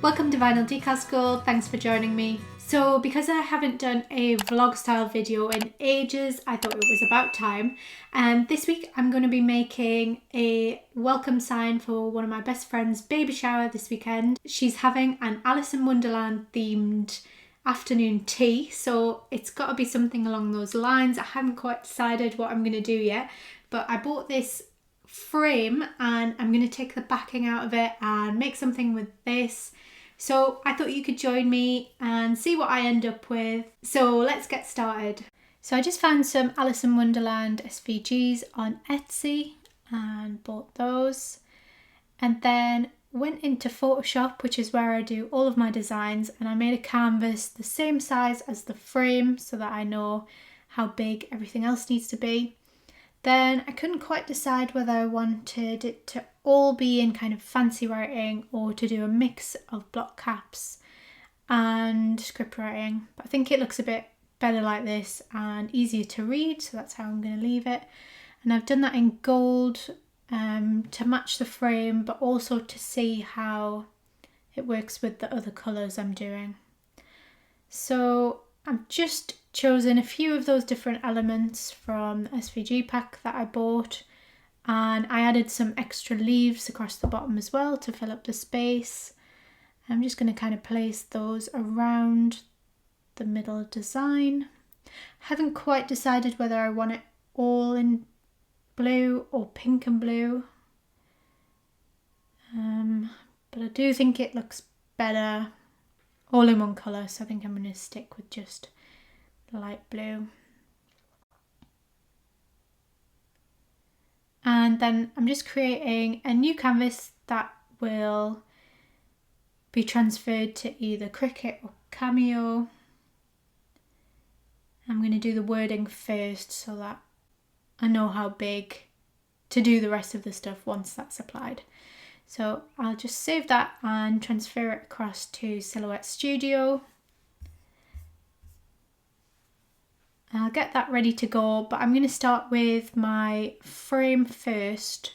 Welcome to Vinyl Decal School, thanks for joining me. So because I haven't done a vlog style video in ages, I thought it was about time. And this week I'm going to be making a welcome sign for one of my best friend's baby shower this weekend. She's having an Alice in Wonderland themed afternoon tea, so it's got to be something along those lines. I haven't quite decided what I'm going to do yet, but I bought this frame and I'm going to take the backing out of it and make something with this. So I thought you could join me and see what I end up with. So let's get started. So I just found some Alice in Wonderland SVGs on Etsy and bought those. And then went into Photoshop, which is where I do all of my designs, and I made a canvas the same size as the frame so that I know how big everything else needs to be. Then I couldn't quite decide whether I wanted it to all be in kind of fancy writing or to do a mix of block caps and script writing. But I think it looks a bit better like this and easier to read, so that's how I'm going to leave it. And I've done that in gold to match the frame, but also to see how it works with the other colours I'm doing. So I've just chosen a few of those different elements from the SVG pack that I bought, and I added some extra leaves across the bottom as well to fill up the space. I'm just going to kind of place those around the middle design. I haven't quite decided whether I want it all in blue or pink and blue, but I do think it looks better all in one colour, so I think I'm going to stick with just light blue. And then I'm just creating a new canvas that will be transferred to either Cricut or Cameo. I'm going to do the wording first so that I know how big to do the rest of the stuff once that's applied. So I'll just save that and transfer it across to Silhouette Studio. I'll get that ready to go, but I'm going to start with my frame first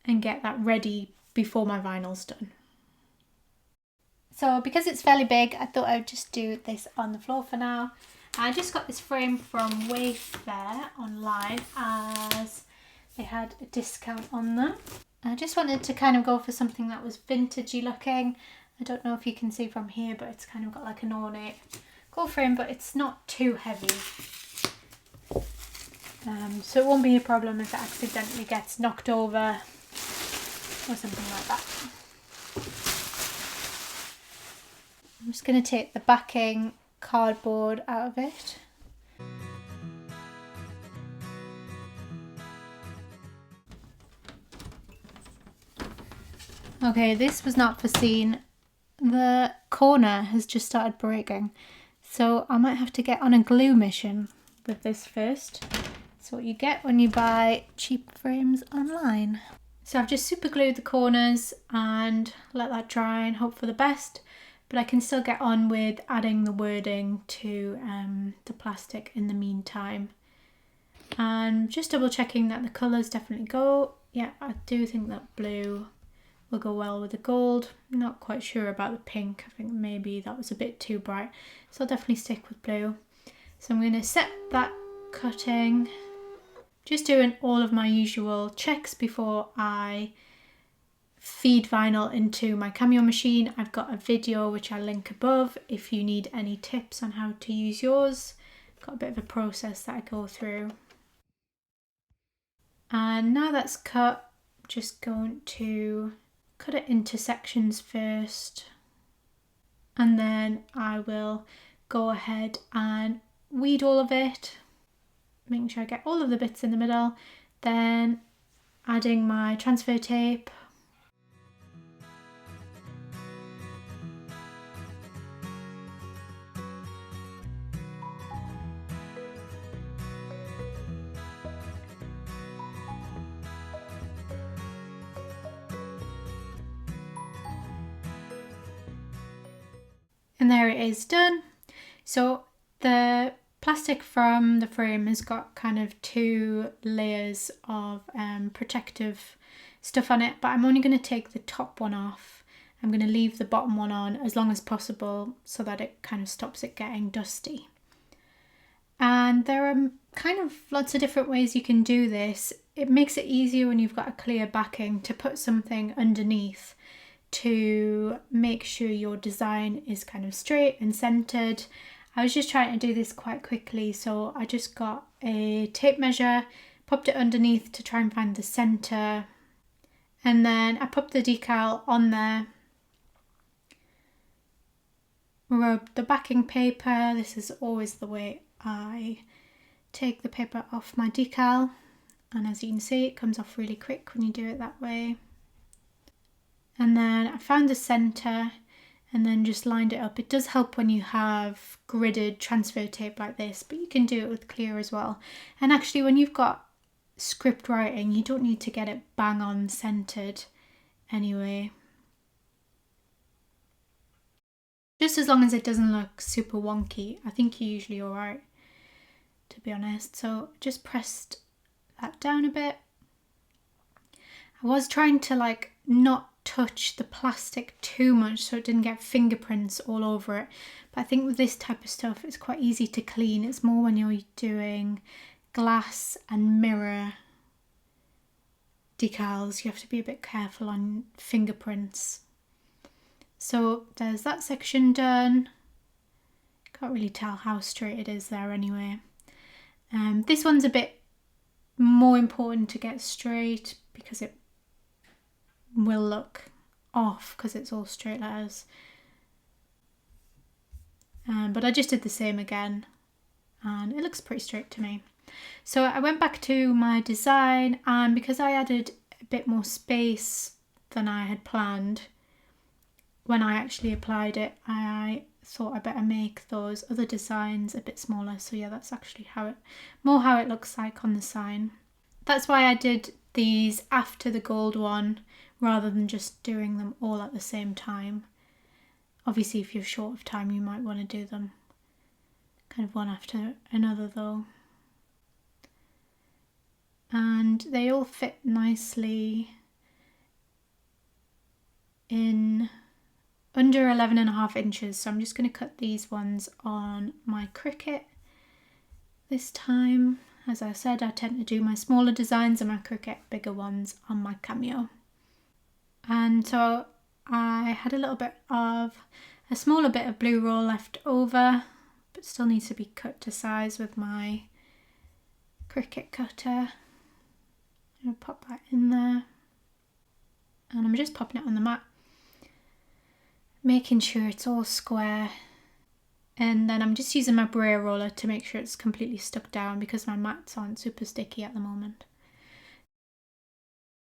and get that ready before my vinyl's done. So because it's fairly big, I thought I would just do this on the floor for now. I just got this frame from Wayfair online as they had a discount on them. I just wanted to kind of go for something that was vintagey looking. I don't know if you can see from here, but it's kind of got like an ornate gold frame, but it's not too heavy. So it won't be a problem if it accidentally gets knocked over or something like that. I'm just going to take the backing cardboard out of it. Okay, this was not foreseen. The corner has just started breaking, so I might have to get on a glue mission with this first. That's what you get when you buy cheap frames online. So I've just super glued the corners and let that dry and hope for the best, but I can still get on with adding the wording to the plastic in the meantime. And just double checking that the colours definitely go. Yeah, I do think that blue will go well with the gold. I'm not quite sure about the pink. I think maybe that was a bit too bright, so I'll definitely stick with blue. So I'm going to set that cutting, just doing all of my usual checks before I feed vinyl into my Cameo machine. I've got a video which I'll link above if you need any tips on how to use yours. I've got a bit of a process that I go through. And now that's cut, I'm just going to cut it into sections first, and then I will go ahead and weed all of it, making sure I get all of the bits in the middle, then adding my transfer tape. And there it is done. So the plastic from the frame has got kind of two layers of protective stuff on it, but I'm only going to take the top one off I'm going to leave the bottom one on as long as possible so that it kind of stops it getting dusty. And there are kind of lots of different ways you can do this. It makes it easier when you've got a clear backing to put something underneath to make sure your design is kind of straight and centered. I was just trying to do this quite quickly, so I just got a tape measure, popped it underneath to try and find the center, and then I popped the decal on there, rubbed the backing paper. This is always the way I take the paper off my decal, and as you can see, it comes off really quick when you do it that way. And then I found the center and then just lined it up. It does help when you have gridded transfer tape like this, but you can do it with clear as well. And actually, when you've got script writing, you don't need to get it bang on centered anyway. Just as long as it doesn't look super wonky, I think you're usually all right, to be honest. So just pressed that down a bit. I was trying to like not touch the plastic too much so it didn't get fingerprints all over it, but I think with this type of stuff it's quite easy to clean. It's more when you're doing glass and mirror decals, you have to be a bit careful on fingerprints. So there's that section done. Can't really tell how straight it is there anyway. This one's a bit more important to get straight because it will look off because it's all straight letters. But I just did the same again and it looks pretty straight to me. So I went back to my design, and because I added a bit more space than I had planned when I actually applied it, I thought I better make those other designs a bit smaller. So yeah, that's actually how it looks like on the sign. That's why I did these after the gold one rather than just doing them all at the same time. Obviously, if you're short of time, you might want to do them kind of one after another though. And they all fit nicely in under 11.5 inches. So I'm just going to cut these ones on my Cricut this time. As I said, I tend to do my smaller designs and my Cricut bigger ones on my Cameo. And so I had a smaller bit of blue roll left over, but still needs to be cut to size with my Cricut cutter. I'm going to pop that in there. And I'm just popping it on the mat, making sure it's all square. And then I'm just using my brayer roller to make sure it's completely stuck down because my mats aren't super sticky at the moment.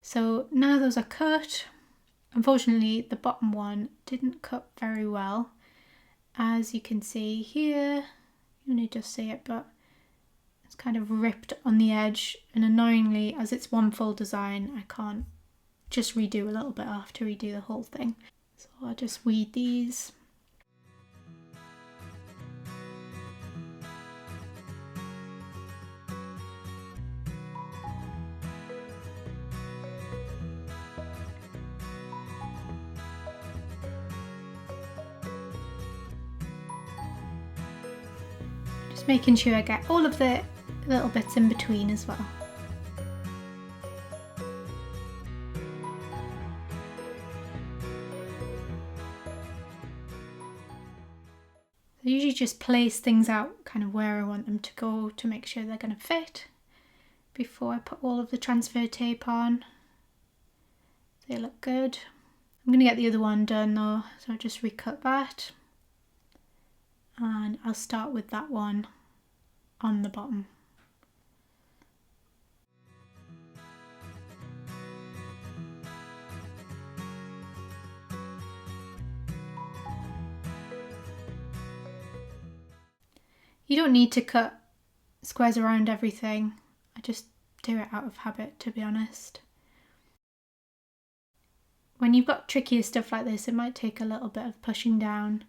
So now those are cut. Unfortunately, the bottom one didn't cut very well. As you can see here, you only just see it, but it's kind of ripped on the edge. And annoyingly, as it's one full design, I can't just redo a little bit. I have to redo the whole thing. So I'll just weed these. Just making sure I get all of the little bits in between as well. I usually just place things out kind of where I want them to go to make sure they're going to fit before I put all of the transfer tape on. They look good. I'm going to get the other one done though, so I'll just recut that. And I'll start with that one on the bottom. You don't need to cut squares around everything. I just do it out of habit, to be honest. When you've got trickier stuff like this, it might take a little bit of pushing down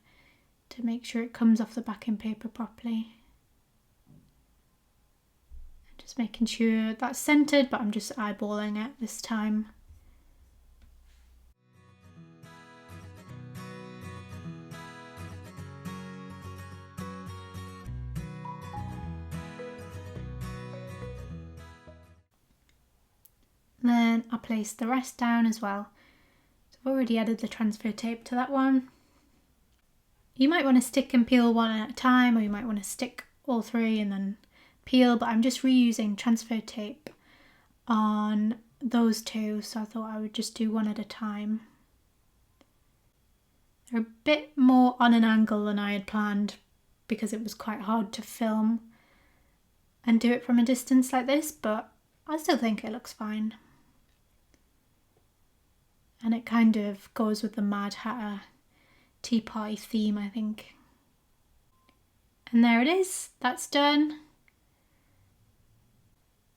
to make sure it comes off the backing paper properly. Just making sure that's centered, but I'm just eyeballing it this time. I'll place the rest down as well. So I've already added the transfer tape to that one. You might want to stick and peel one at a time, or you might want to stick all three and then peel, but I'm just reusing transfer tape on those two, so I thought I would just do one at a time. They're a bit more on an angle than I had planned because it was quite hard to film and do it from a distance like this, but I still think it looks fine. And it kind of goes with the Mad Hatter Tea Party theme, I think. And there it is, that's done.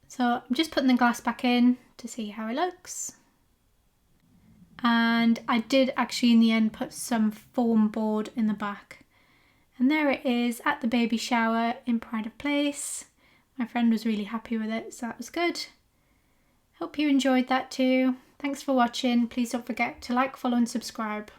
So I'm just putting the glass back in to see how it looks. And I did actually in the end put some foam board in the back. And there it is at the baby shower in pride of place. My friend was really happy with it, so that was good. Hope you enjoyed that too. Thanks for watching. Please don't forget to like, follow and subscribe.